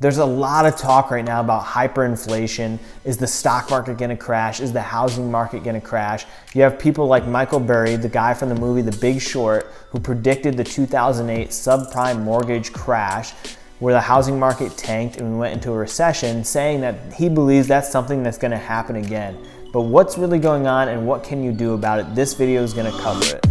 There's a lot of talk right now about hyperinflation. Is the stock market gonna crash? Is the housing market gonna crash? You have people like Michael Burry, the guy from the movie The Big Short, who predicted the 2008 subprime mortgage crash where the housing market tanked and we went into a recession, saying that he believes that's something that's gonna happen again. But what's really going on and what can you do about it? This video is gonna cover it.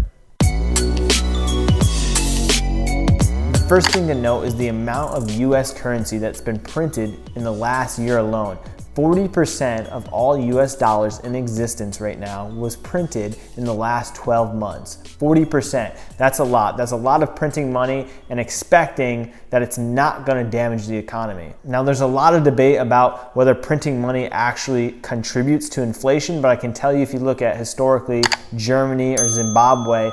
First thing to note is the amount of US currency that's been printed in the last year alone. 40% of all US dollars in existence right now was printed in the last 12 months. 40%, that's a lot. That's a lot of printing money and expecting that it's not gonna damage the economy. Now there's a lot of debate about whether printing money actually contributes to inflation, but I can tell you if you look at historically Germany or Zimbabwe,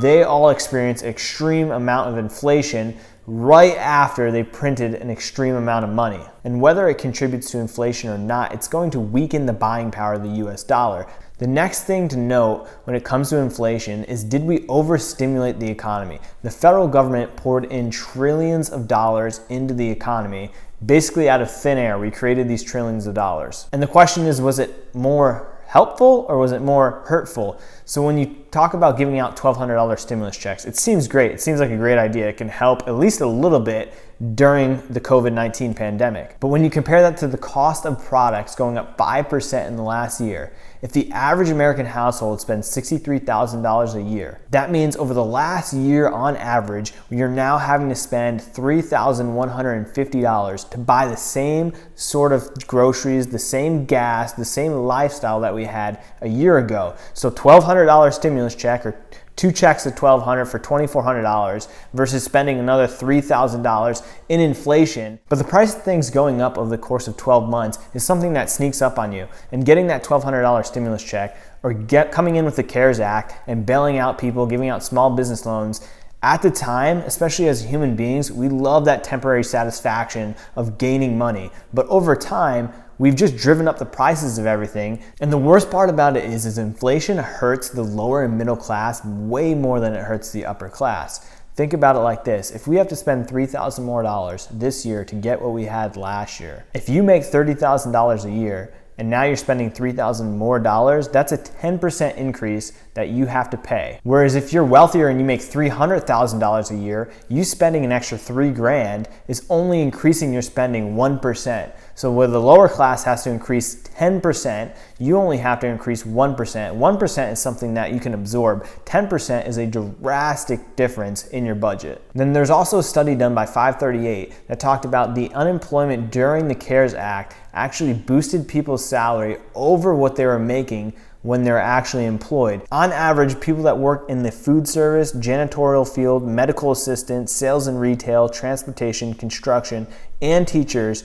they all experience extreme amount of inflation right after they printed an extreme amount of money. And whether it contributes to inflation or not, it's going to weaken the buying power of the US dollar. The next thing to note when it comes to inflation is, did we overstimulate the economy? The federal government poured in trillions of dollars into the economy. Basically out of thin air, we created these trillions of dollars. And the question is, was it more helpful or was it more hurtful? So when you talk about giving out $1,200 stimulus checks, it seems great. It seems like a great idea. It can help at least a little bit during the COVID-19 pandemic. But when you compare that to the cost of products going up 5% in the last year, if the average American household spends $63,000 a year, that means over the last year on average, we are now having to spend $3,150 to buy the same sort of groceries, the same gas, the same lifestyle that we had a year ago. So $1,200 stimulus check, or two checks of $1,200 for $2,400 versus spending another $3,000 in inflation. But the price of things going up over the course of 12 months is something that sneaks up on you. And getting that $1,200 stimulus check, or coming in with the CARES Act and bailing out people, giving out small business loans, at the time, especially as human beings, we love that temporary satisfaction of gaining money. But over time, we've just driven up the prices of everything. And the worst part about it is inflation hurts the lower and middle class way more than it hurts the upper class. Think about it like this. If we have to spend $3,000 more this year to get what we had last year, if you make $30,000 a year and now you're spending $3,000 more, that's a 10% increase that you have to pay. Whereas if you're wealthier and you make $300,000 a year, you spending an extra $3,000 is only increasing your spending 1%. So where the lower class has to increase 10%, you only have to increase 1%. 1% is something that you can absorb. 10% is a drastic difference in your budget. Then there's also a study done by 538 that talked about the unemployment during the CARES Act actually boosted people's salary over what they were making when they're actually employed. On average, people that work in the food service, janitorial field, medical assistant, sales and retail, transportation, construction, and teachers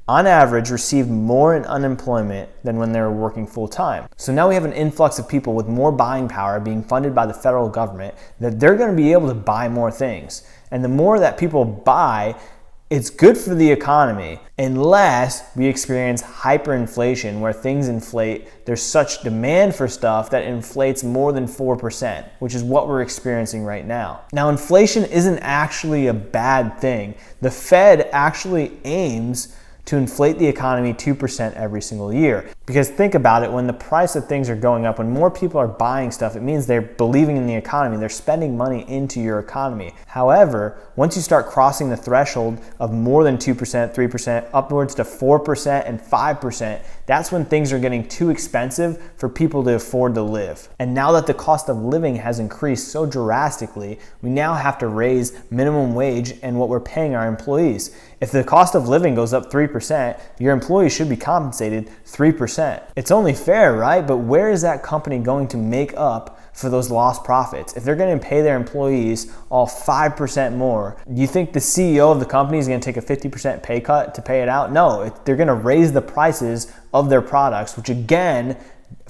on average received more in unemployment than when they were working full time. So now we have an influx of people with more buying power being funded by the federal government, that they're gonna be able to buy more things. And the more that people buy, it's good for the economy, unless we experience hyperinflation where things inflate. There's such demand for stuff that inflates more than 4%, which is what we're experiencing right now. Now, inflation isn't actually a bad thing. The Fed actually aims to inflate the economy 2% every single year. Because think about it, when the price of things are going up, when more people are buying stuff, it means they're believing in the economy, they're spending money into your economy. However, once you start crossing the threshold of more than 2%, 3%, upwards to 4% and 5%, that's when things are getting too expensive for people to afford to live. And now that the cost of living has increased so drastically, we now have to raise minimum wage and what we're paying our employees. If the cost of living goes up 3%, your employees should be compensated 3%. It's only fair, right? But where is that company going to make up for those lost profits? If they're going to pay their employees all 5% more, do you think the CEO of the company is going to take a 50% pay cut to pay it out? No, they're going to raise the prices of their products, which again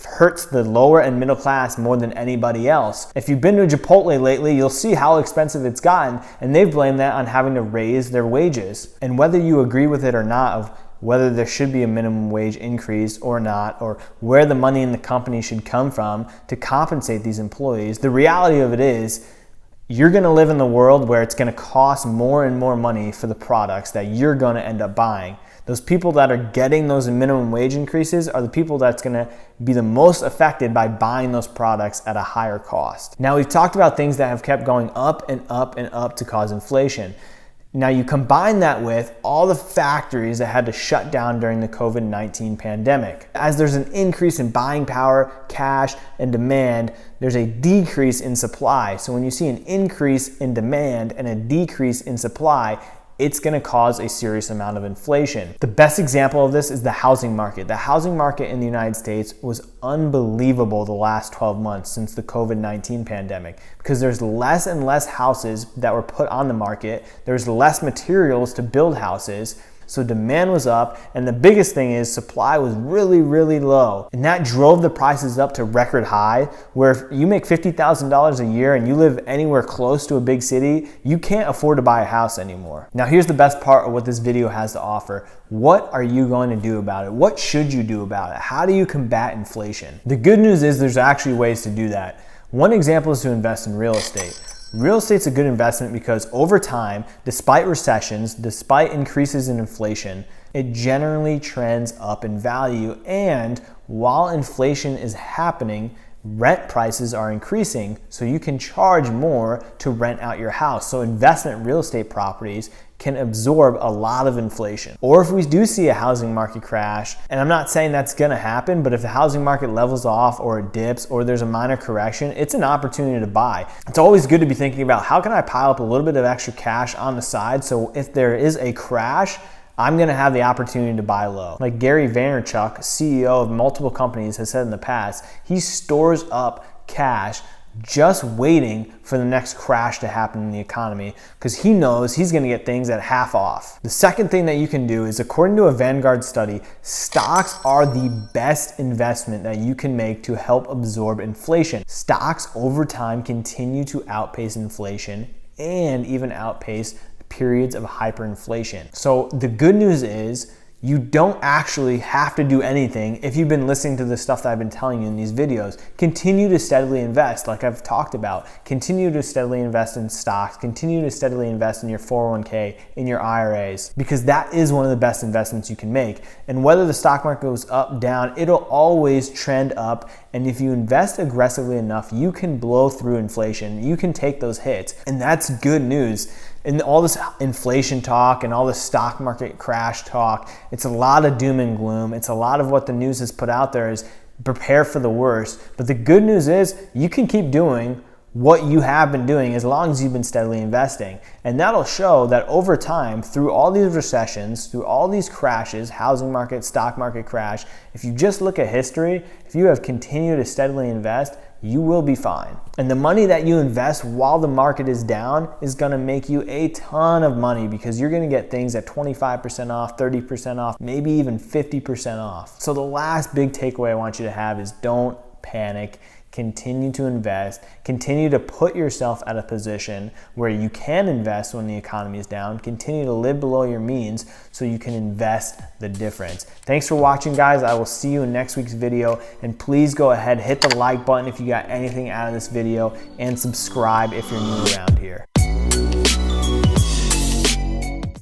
hurts the lower and middle class more than anybody else. If you've been to Chipotle lately, you'll see how expensive it's gotten, and they've blamed that on having to raise their wages. And whether you agree with it or not, of whether there should be a minimum wage increase or not, or where the money in the company should come from to compensate these employees, the reality of it is you're gonna live in the world where it's gonna cost more and more money for the products that you're gonna end up buying. Those people that are getting those minimum wage increases are the people that's gonna be the most affected by buying those products at a higher cost. Now, we've talked about things that have kept going up and up and up to cause inflation. Now you combine that with all the factories that had to shut down during the COVID-19 pandemic. As there's an increase in buying power, cash, and demand, there's a decrease in supply. So when you see an increase in demand and a decrease in supply, it's gonna cause a serious amount of inflation. The best example of this is the housing market. The housing market in the United States was unbelievable the last 12 months since the COVID-19 pandemic, because there's less and less houses that were put on the market. There's less materials to build houses. So demand was up, and the biggest thing is supply was really, really low. And that drove the prices up to record high, where if you make $50,000 a year and you live anywhere close to a big city, you can't afford to buy a house anymore. Now here's the best part of what this video has to offer. What are you going to do about it? What should you do about it? How do you combat inflation? The good news is there's actually ways to do that. One example is to invest in real estate. Real estate's a good investment because over time, despite recessions, despite increases in inflation, it generally trends up in value. And while inflation is happening, rent prices are increasing, so you can charge more to rent out your house. So investment real estate properties can absorb a lot of inflation. Or if we do see a housing market crash, and I'm not saying that's gonna happen, but if the housing market levels off or it dips or there's a minor correction, it's an opportunity to buy. It's always good to be thinking about how can I pile up a little bit of extra cash on the side so if there is a crash, I'm gonna have the opportunity to buy low. Like Gary Vaynerchuk, CEO of multiple companies, has said in the past, he stores up cash just waiting for the next crash to happen in the economy because he knows he's gonna get things at half off. The second thing that you can do is, according to a Vanguard study, stocks are the best investment that you can make to help absorb inflation. Stocks over time continue to outpace inflation and even outpace periods of hyperinflation. So the good news is you don't actually have to do anything if you've been listening to the stuff that I've been telling you in these videos. Continue to steadily invest, like I've talked about. Continue to steadily invest in stocks. Continue to steadily invest in your 401k, in your IRAs, because that is one of the best investments you can make. And whether the stock market goes up, down, it'll always trend up. And if you invest aggressively enough, you can blow through inflation. You can take those hits. And that's good news. And all this inflation talk and all this stock market crash talk, it's a lot of doom and gloom. It's a lot of what the news has put out there is prepare for the worst. But the good news is you can keep doing what you have been doing as long as you've been steadily investing. And that'll show that over time, through all these recessions, through all these crashes, housing market, stock market crash, if you just look at history, if you have continued to steadily invest, you will be fine. And the money that you invest while the market is down is gonna make you a ton of money because you're gonna get things at 25% off, 30% off, maybe even 50% off. So the last big takeaway I want you to have is don't panic. Continue to invest, continue to put yourself at a position where you can invest when the economy is down, continue to live below your means so you can invest the difference. Thanks for watching, guys. I will see you in next week's video, and please go ahead, hit the like button if you got anything out of this video, and subscribe if you're new around here.